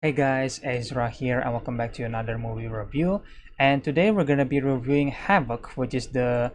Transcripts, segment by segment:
Hey guys, Ezra here and welcome back to another movie review. And today we're gonna be reviewing Havoc, which is the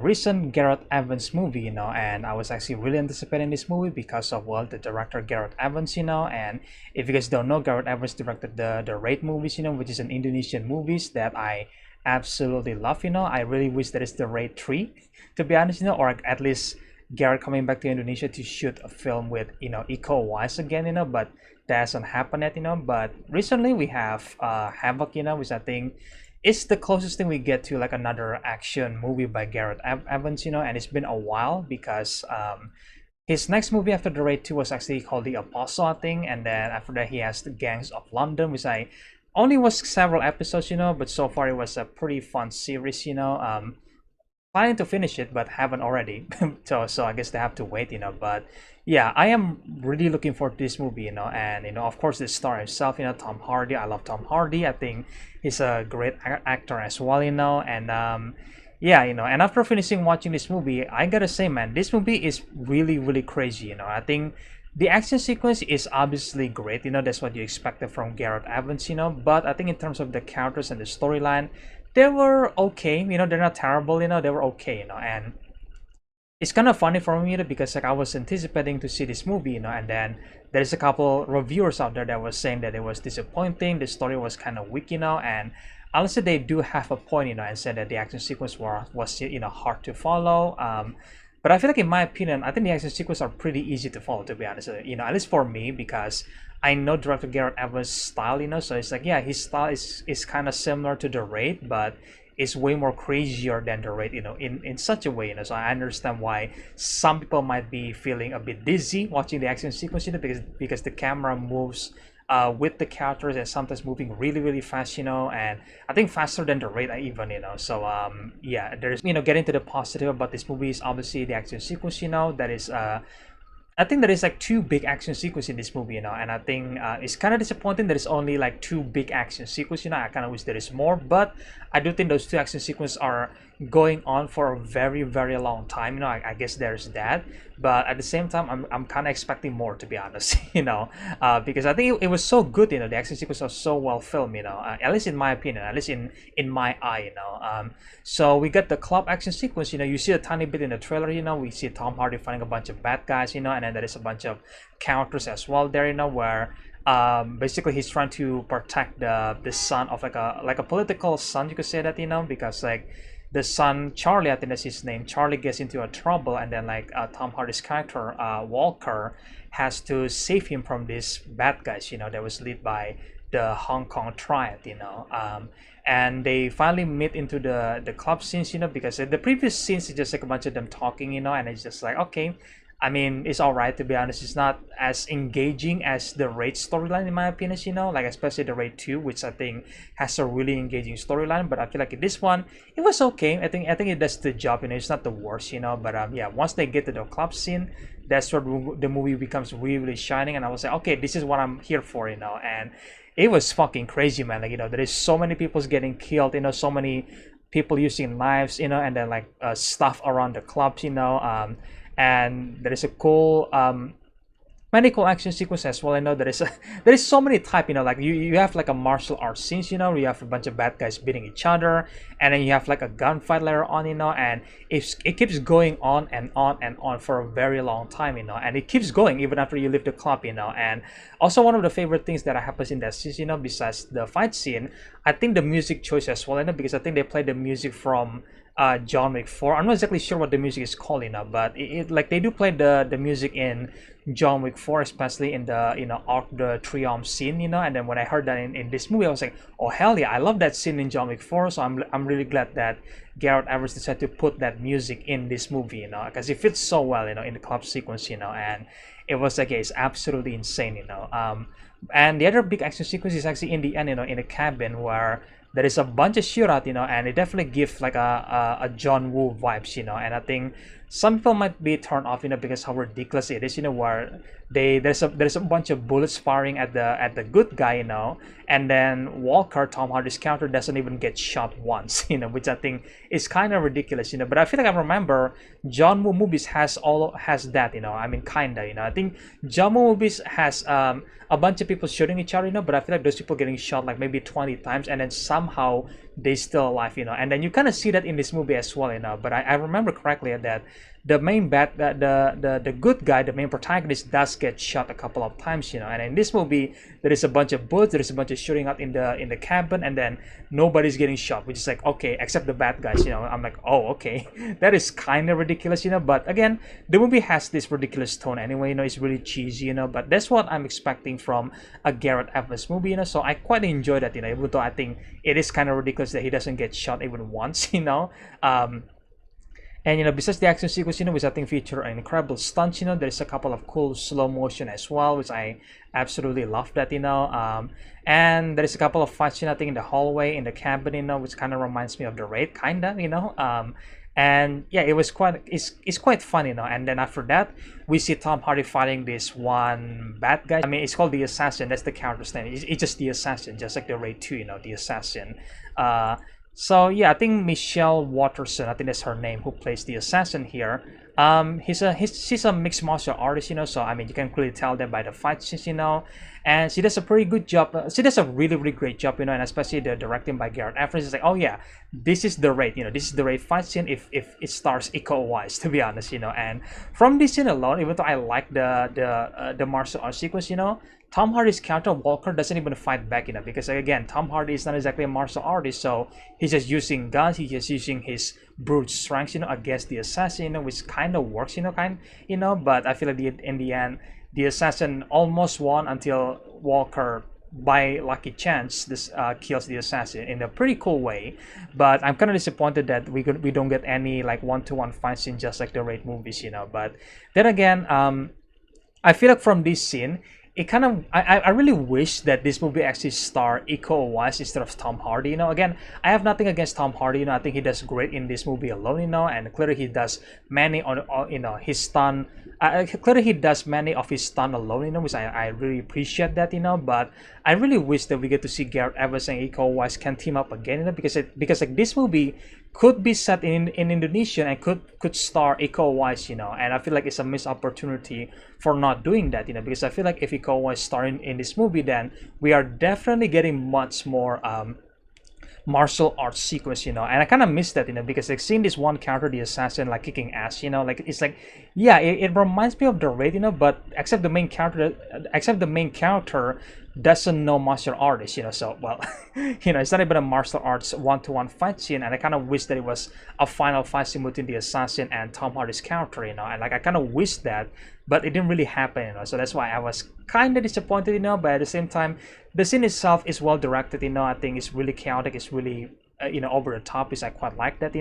recent Gareth Evans movie, and I was actually really anticipating this movie because of, well, the director Gareth Evans, and if you guys don't know, Gareth Evans directed the Raid movies, which is an Indonesian movies that I absolutely love, I really wish that it's the Raid 3, to be honest, or at least Gareth coming back to Indonesia to shoot a film with, Iko Uwais again, but that hasn't happened yet, but recently we have Havoc, which I think is the closest thing we get to like another action movie by Gareth Evans, and it's been a while because his next movie after the Raid 2 was actually called The Apostle, I think, and then after that he has The Gangs of London, which I only was several episodes, but so far it was a pretty fun series, planning to finish it but haven't already. So I guess they have to wait, but yeah, I am really looking forward to this movie, and of course the star himself, Tom Hardy. I love Tom Hardy. I think he's a great actor as well, and yeah, and after finishing watching this movie, I gotta say, man, this movie is really really crazy. I think the action sequence is obviously great, that's what you expected from Gareth Evans, but I think in terms of the characters and the storyline, they were okay, they're not terrible, they were okay, and it's kind of funny for me because like I was anticipating to see this movie, and then there's a couple reviewers out there that was saying that it was disappointing, the story was kind of weak, and honestly they do have a point, and said that the action sequence was hard to follow. But I feel like, in my opinion, I think the action sequences are pretty easy to follow, to be honest. At least for me, because I know director Gareth Evans' style, so it's like, yeah, his style is kind of similar to the Raid, but it's way more crazier than the Raid, in such a way, So I understand why some people might be feeling a bit dizzy watching the action sequence, because the camera moves with the characters and sometimes moving really really fast, and I think faster than the Raid even, so yeah, there's, getting to the positive about this movie is obviously the action sequence, that is I think there is like two big action sequences in this movie, and I think it's kind of disappointing that it's only like two big action sequences. I kind of wish there is more, but I do think those two action sequences are going on for a very very long time. I guess there's that, but at the same time, I'm kind of expecting more, to be honest. Because I think it was so good. The action sequence was so well filmed. At least in my opinion, at least in my eye. So we got the club action sequence. You see a tiny bit in the trailer. We see Tom Hardy fighting a bunch of bad guys. And then there is a bunch of characters as well there. Where basically he's trying to protect the son of like a political son, you could say that, because like the son Charlie, I think that's his name, Charlie gets into a trouble, and then like Tom Hardy's character Walker has to save him from these bad guys, that was led by the Hong Kong triad, and they finally meet into the club scenes, because the previous scenes is just like a bunch of them talking, and it's just like, okay, I mean, it's alright, to be honest. It's not as engaging as the Raid storyline, in my opinion, like especially the Raid 2, which I think has a really engaging storyline. But I feel like in this one, it was okay. I think it does the job, it's not the worst, But yeah, once they get to the club scene, that's where the movie becomes really, really shining. And I was like, okay, this is what I'm here for, And it was fucking crazy, man. Like, there is so many people getting killed, so many people using knives, and then like stuff around the clubs, and there is a cool many cool action sequence as well. I know there is there is so many type, like you have like a martial arts scenes, you have a bunch of bad guys beating each other, and then you have like a gunfight later on, and it keeps going on and on and on for a very long time, and it keeps going even after you leave the club, and also one of the favorite things that happens in that scene, besides the fight scene, I think the music choice as well, because I think they play the music from John Wick 4. I'm not exactly sure what the music is called, but like they do play the music in John Wick 4, especially in the Arc de Triomphe scene, and then when I heard that in this movie, I was like, oh hell yeah, I love that scene in John Wick 4. So I'm really glad that Gareth Evans decided to put that music in this movie, because it fits so well, in the club sequence, and it was like, yeah, it's absolutely insane, and the other big action sequence is actually in the end, in a cabin where there is a bunch of shootout, and it definitely gives like a John Woo vibes, and I think some people might be turned off, because how ridiculous it is, where there's a bunch of bullets firing at the good guy, and then Walker, Tom Hardy's character, doesn't even get shot once, which I think is kind of ridiculous, But I feel like I remember John Woo movies has that, I mean, kinda, I think John Woo movies has a bunch of people shooting each other, but I feel like those people getting shot like maybe 20 times, and then somehow they still alive, and then you kind of see that in this movie as well, But I remember correctly that the main the good guy, the main protagonist, does get shot a couple of times, and in this movie there is a bunch of bullets, there is a bunch of shooting out in the cabin, and then nobody's getting shot, which is like, okay, except the bad guys, I'm like, oh, okay. That is kind of ridiculous, but again, the movie has this ridiculous tone anyway, it's really cheesy, but that's what I'm expecting from a Gareth Evans movie, so I quite enjoy that, even though I think it is kind of ridiculous that he doesn't get shot even once, and besides the action sequence, which I think feature an incredible stunts, there's a couple of cool slow motion as well, which I absolutely love that, and there's a couple of fights, I think in the hallway, in the cabin, which kind of reminds me of the Raid, kinda, and yeah, it's quite fun, and then after that we see Tom Hardy fighting this one bad guy. I mean, it's called the Assassin, that's the character's name. It's just the Assassin, just like the Raid 2, the Assassin. So yeah, I think Michelle Watterson, I think that's her name, who plays the assassin here. She's a mixed martial artist, so I mean, you can clearly tell that by the fight scenes, and she does a pretty good job. She does a really, really great job, and especially the directing by Gareth Evans is like, oh yeah, this is the Raid, this is the Raid fight scene if it starts eco-wise, to be honest, and from this scene alone, even though I like the martial arts sequence, Tom Hardy's character Walker doesn't even fight back, because again, Tom Hardy is not exactly a martial artist, so he's just using guns, he's just using his brute strength, against the assassin, which kind of works, but I feel like in the end, the assassin almost won until Walker, by lucky chance, this kills the assassin in a pretty cool way. But I'm kind of disappointed that we don't get any like one-to-one fight scene just like the Raid movies, But then again, I feel like from this scene, it kind of I really wish that this movie actually starred Iko Uwais instead of Tom Hardy. Again, I have nothing against Tom Hardy. I think he does great in this movie alone. And clearly he does many on his stunt. Clearly he does many of his stunt alone. Which I really appreciate that. But I really wish that we get to see Gareth Evans and Iko Uwais can team up again. Because like this movie could be set in Indonesia and could star Iko Uwais, and I feel like it's a missed opportunity for not doing that, because I feel like if Iko Uwais starring in this movie, then we are definitely getting much more martial arts sequence, and I kind of miss that, because like seeing this one character, the assassin, like kicking ass, like it's like, yeah, it reminds me of the Raid, but except the main character doesn't know martial arts, so well, it's not even a martial arts one-to-one fight scene, and I kind of wish that it was a final fight scene between the assassin and Tom Hardy's character, and like I kind of wish that, but it didn't really happen, so that's why I was kind of disappointed, but at the same time, the scene itself is well directed, I think it's really chaotic, it's really over the top, I quite like that,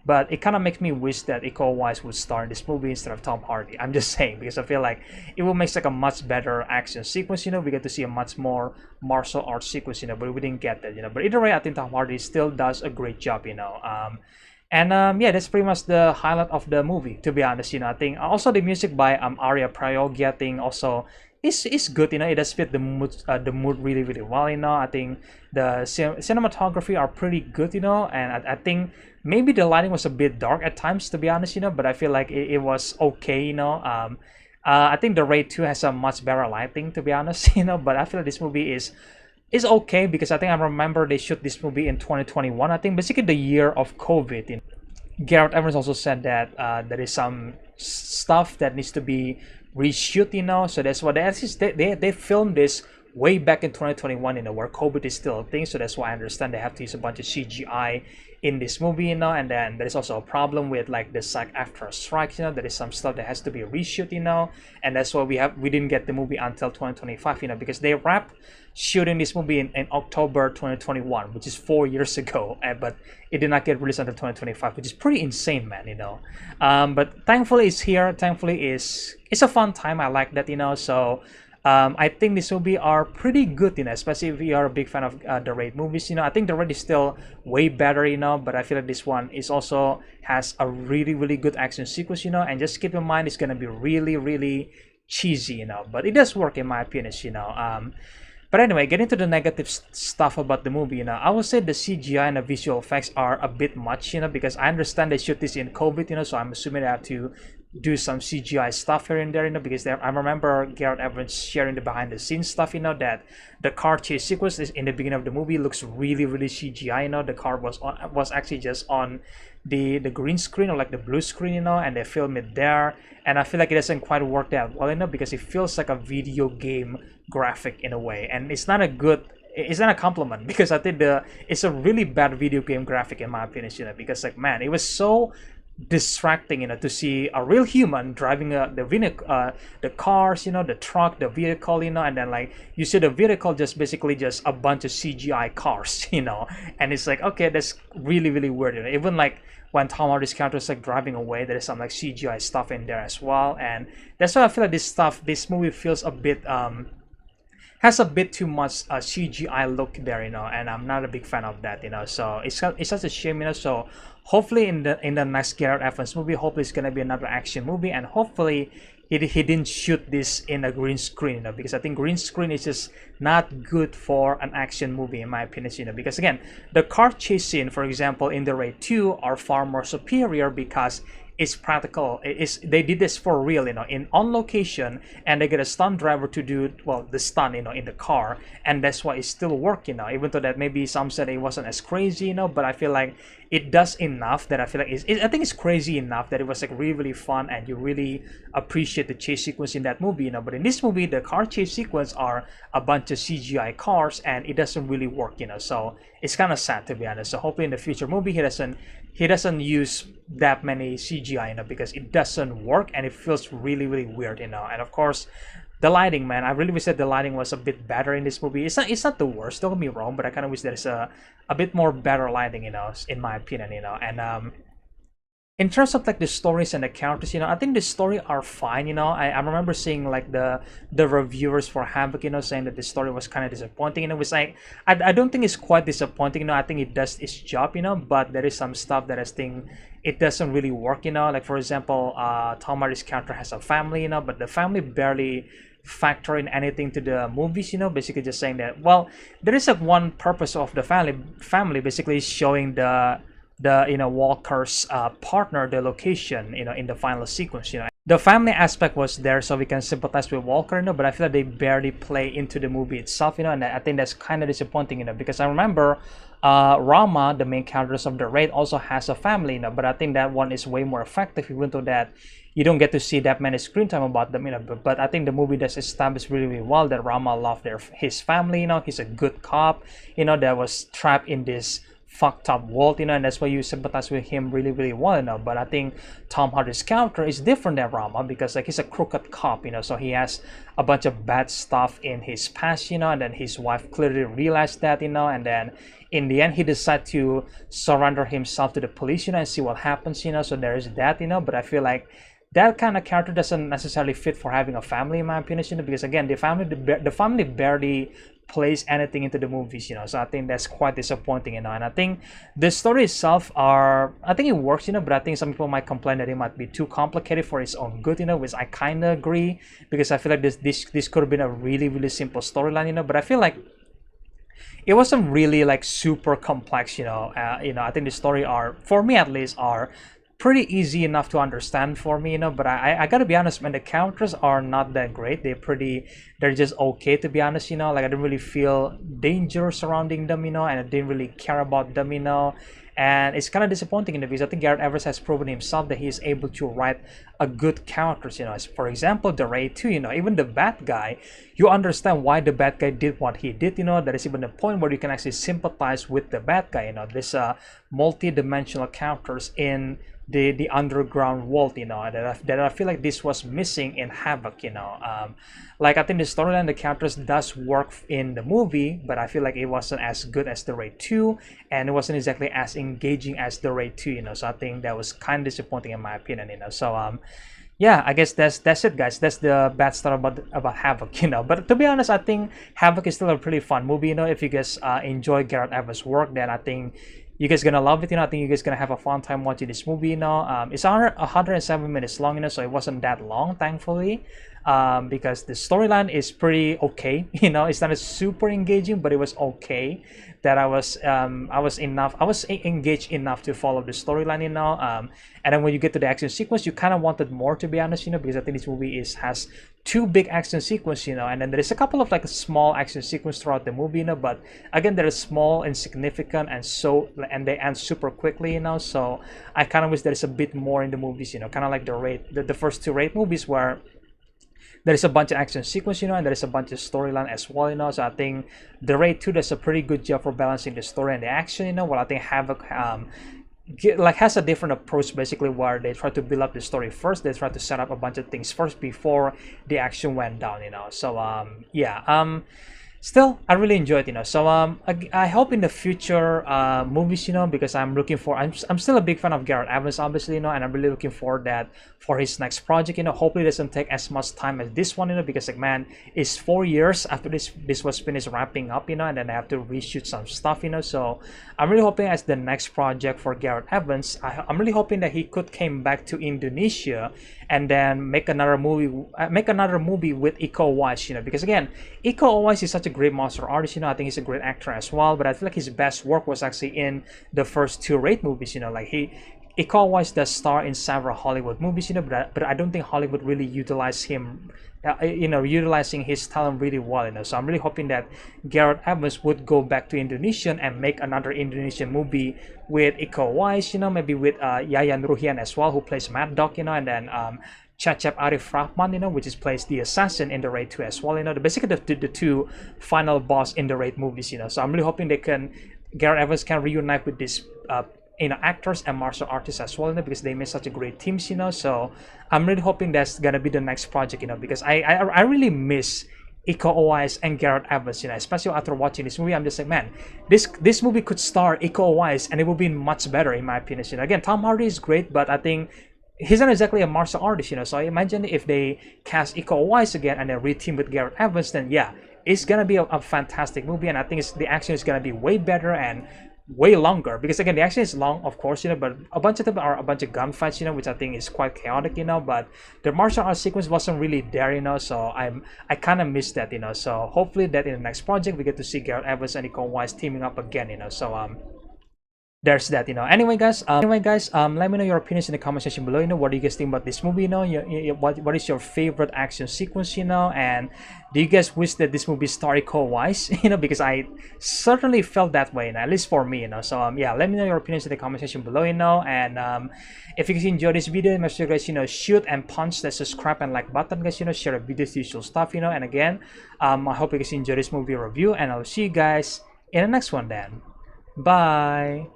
but it kind of makes me wish that Iko Uwais would star in this movie instead of Tom Hardy. I'm just saying, because I feel like it will make like a much better action sequence, we get to see a much more martial arts sequence, but we didn't get that, but either way, I think Tom Hardy still does a great job, yeah, that's pretty much the highlight of the movie, to be honest, I think also the music by Arya Prayogi, I think also it's good, it does fit the mood really, really well, I think the cinematography are pretty good, and I think maybe the lighting was a bit dark at times, to be honest, but I feel like it was okay, I think the Raid 2 has a much better lighting, to be honest, but I feel like this movie is okay, because I think I remember they shoot this movie in 2021, I think basically the year of COVID. Gareth Evans also said that there is some stuff that needs to be reshoot, so that's why they filmed this way back in 2021, where COVID is still a thing, so that's why I understand they have to use a bunch of CGI in this movie, and then there's also a problem with like the SAG-AFTRA strike, there is some stuff that has to be reshoot, and that's why we didn't get the movie until 2025, because they wrapped shooting this movie in October 2021, which is 4 years ago, but it did not get released until 2025, which is pretty insane, man, but thankfully it's here. Thankfully it's a fun time. I like that, so I think this movie are pretty good, especially if you are a big fan of the Raid movies. I think the Raid is still way better, but I feel like this one is also has a really, really good action sequence, and just keep in mind it's gonna be really, really cheesy, but it does work in my opinion, but anyway, getting to the negative stuff about the movie, I would say the CGI and the visual effects are a bit much, because I understand they shoot this in COVID, so I'm assuming they have to do some CGI stuff here and there, because I remember Gareth Evans sharing the behind the scenes stuff, that the car chase sequence is in the beginning of the movie looks really, really CGI, the car was actually just on the green screen or like the blue screen, and they filmed it there, and I feel like it doesn't quite work that well, because it feels like a video game graphic in a way, and it's not a compliment, because I think it's a really bad video game graphic in my opinion, because like, man, it was so distracting, to see a real human driving the cars, the truck, the vehicle, and then like you see the vehicle just basically just a bunch of CGI cars, and it's like, okay, that's really, really weird, even like when Tom Hardy's character is like driving away, there's some like CGI stuff in there as well, and that's why I feel like this movie feels a bit has a bit too much CGI look there, and I'm not a big fan of that, so it's such a shame, so hopefully in the next Gareth Evans movie, hopefully it's gonna be another action movie, and hopefully he didn't shoot this in a green screen, because I think green screen is just not good for an action movie in my opinion, because again, the car chase scene, for example, in the Raid 2 are far more superior because it's practical. They did this for real, in on location, and they get a stunt driver to do the stunt, in the car, and that's why it still worked, even though that maybe some said it wasn't as crazy, but I feel like it does enough that I feel like I think it's crazy enough that it was like really, really fun, and you really appreciate the chase sequence in that movie, but in this movie the car chase sequence are a bunch of CGI cars, and it doesn't really work, so it's kind of sad, to be honest. So hopefully in the future movie he doesn't use that many CGI, because it doesn't work and it feels really, really weird, and of course the lighting, man, I really wish that the lighting was a bit better in this movie. It's not the worst, don't get me wrong, but I kind of wish there's a bit more better lighting, in my opinion, and in terms of like the stories and the characters, I think the story are fine, I remember seeing like the reviewers for Havoc, saying that the story was kind of disappointing, and it was like, I don't think it's quite disappointing, I think it does its job, but there is some stuff that I think it doesn't really work, like for example, Tom Hardy's character has a family, but the family barely factor in anything to the movies, basically just saying that, well, there is like one purpose of the family basically showing the Walker's partner the location, in the final sequence, the family aspect was there so we can sympathize with Walker, but I feel like they barely play into the movie itself, and I think that's kind of disappointing, because I remember Rama, the main characters of the Raid, also has a family, but I think that one is way more effective, even though that you don't get to see that many screen time about them, but I think the movie does establish really, really well that Rama loved his family, he's a good cop, that was trapped in this fucked up world, and that's why you sympathize with him really, really well, but I think Tom Hardy's character is different than Rama, because like he's a crooked cop, so he has a bunch of bad stuff in his past, and then his wife clearly realized that, and then in the end he decided to surrender himself to the police, and see what happens, so there is that, but I feel like that kind of character doesn't necessarily fit for having a family, in my opinion, because again, the family barely plays anything into the movies, so I think that's quite disappointing, and I think the story itself I think it works, but I think some people might complain that it might be too complicated for its own good, which I kind of agree, because I feel like this could have been a really, really simple storyline, but I feel like it wasn't really like super complex, I think the story for me at least, are pretty easy enough to understand for me, but I gotta be honest, man, the characters are not that great. They're just okay, to be honest, like I didn't really feel danger surrounding them, and I didn't really care about them, and it's kind of disappointing, because I think Gareth Evans has proven himself that he is able to write a good characters, as for example the Raid 2, even the bad guy, you understand why the bad guy did what he did, there is even a point where you can actually sympathize with the bad guy, this multi-dimensional characters in the underground world, that I feel like this was missing in Havoc, like I think the storyline, the characters does work in the movie, but I feel like it wasn't as good as the Raid 2, and it wasn't exactly as engaging as the Raid 2, so I think that was kind of disappointing in my opinion, so yeah, I guess that's it, guys. That's the bad stuff about Havoc, you know. But to be honest, I think Havoc is still a pretty fun movie, you know. If you guys enjoy Gareth Evans' work, then I think you guys gonna love it, you know. I think you guys gonna have a fun time watching this movie, you know. It's 107 minutes long, you know, so it wasn't that long, thankfully. Because the storyline is pretty okay, you know. It's not a super engaging, but it was okay. That I was engaged enough to follow the storyline, you know. And then when you get to the action sequence, you kind of wanted more, to be honest, you know, because I think this movie has two big action sequences, you know, and then there is a couple of like a small action sequence throughout the movie, you know, but again, they're small, insignificant, and they end super quickly, you know. So I kind of wish there is a bit more in the movies, you know, kind of like the first two Raid movies where there is a bunch of action sequence, you know, and there is a bunch of storyline as well, you know. So I think the Raid 2 does a pretty good job for balancing the story and the action, you know. While I think Havoc like has a different approach, basically, where they try to build up the story first. They try to set up a bunch of things first before the action went down, you know. So yeah, still I really enjoyed, you know. So I hope in the future movies, you know, because I'm still a big fan of Gareth Evans, obviously, you know, and I'm really looking forward that for his next project, you know. Hopefully it doesn't take as much time as this one, you know, because like, man, it's 4 years after this was finished wrapping up, you know, and then I have to reshoot some stuff, you know. So I'm really hoping as the next project for Gareth Evans, I'm really hoping that he could came back to Indonesia and then make another movie with Iko Uwais, you know, because again, Iko Uwais is such a great martial artist, you know. I think he's a great actor as well, but I feel like his best work was actually in the first two Raid movies, you know. Like Iko Uwais does star in several Hollywood movies, you know, but I don't think Hollywood really utilized him, you know, utilizing his talent really well, you know. So I'm really hoping that Gareth Evans would go back to Indonesia and make another Indonesian movie with Iko Uwais, you know, maybe with Yayan Ruhian as well, who plays Mad Dog, you know, and then Cecep Arif Rahman, you know, which is plays the assassin in the Raid 2 as well, you know. Basically the two final boss in the Raid movies, you know. So I'm really hoping Gareth Evans can reunite with these you know, actors and martial artists as well, you know, because they made such a great teams, you know. So I'm really hoping that's gonna be the next project, you know, because I really miss Iko Uwais and Gareth Evans, you know, especially after watching this movie. I'm just like, man, this movie could star Iko Uwais and it will be much better, in my opinion, you know. Again, Tom Hardy is great, but I think he's not exactly a martial artist, you know. So I imagine if they cast Iko Uwais again and then re-team with Gareth Evans, then yeah, it's gonna be a fantastic movie, and I think the action is gonna be way better and way longer, because again, the action is long, of course, you know, but a bunch of them are a bunch of gunfights, you know, which I think is quite chaotic, you know. But the martial arts sequence wasn't really there, you know, so I kind of missed that, you know. So hopefully that in the next project we get to see Gareth Evans and Iko Uwais teaming up again, you know. So there's that, you know. Anyway guys, let me know your opinions in the comment section below, you know. What do you guys think about this movie, you know? What is your favorite action sequence, you know? And do you guys wish that this movie starred Iko Uwais, you know? Because I certainly felt that way, you know, at least for me, you know. So yeah, let me know your opinions in the comment section below, you know. And if you guys enjoyed this video, make sure you guys, you know, shoot and punch the subscribe and like button, guys, you know. Share the videos, usual stuff, you know. And again, I hope you guys enjoyed this movie review, and I'll see you guys in the next one then. Bye.